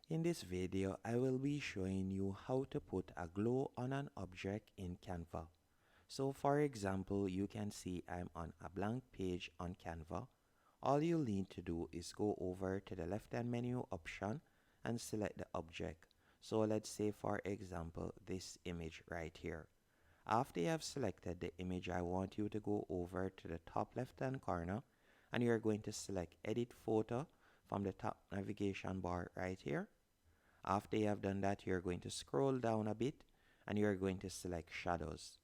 In this video, I will be showing you how to put a glow on an object in Canva. So for example, you can see I'm on a blank page on Canva. All you'll need to do is go over to the left hand menu option and select the object. So let's say for example, this image right here. After you have selected the image, I want you to go over to the top left hand corner and you're going to select edit photo from the top navigation bar right here. After you have done that, you're going to scroll down a bit and you're going to select shadows.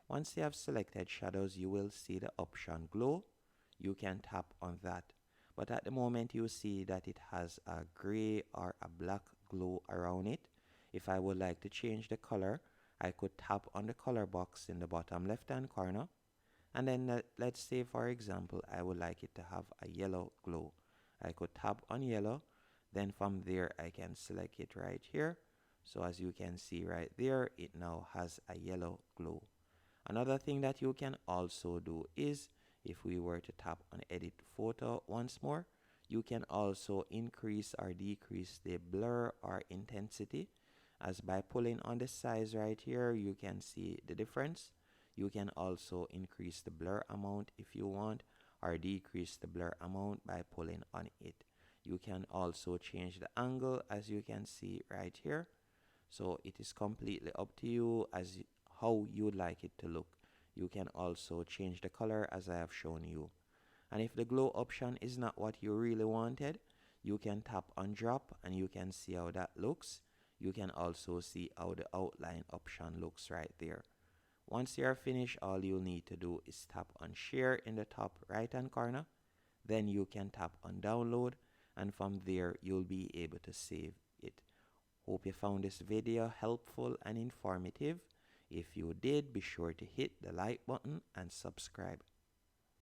Once you have selected shadows, you will see the option glow. You can tap on that. But at the moment you see that it has a gray or a black glow around it. If I would like to change the color, I could tap on the color box in the bottom left hand corner. And then let's say for example, I would like it to have a yellow glow. I could tap on yellow. Then from there I can select it right here. So as you can see right there, it now has a yellow glow. Another thing that you can also do is, if we were to tap on edit photo once more, you can also increase or decrease the blur or intensity. As by pulling on the size right here, you can see the difference. You can also increase the blur amount if you want, or decrease the blur amount by pulling on it. You can also change the angle, as you can see right here. So it is completely up to you as how you'd like it to look. You can also change the color as I have shown you. And if the glow option is not what you really wanted, you can tap on drop and you can see how that looks. You can also see how the outline option looks right there. Once you are finished, all you'll need to do is tap on share in the top right hand corner. Then you can tap on download, and from there you'll be able to save it. Hope you found this video helpful and informative. If you did, be sure to hit the like button and subscribe.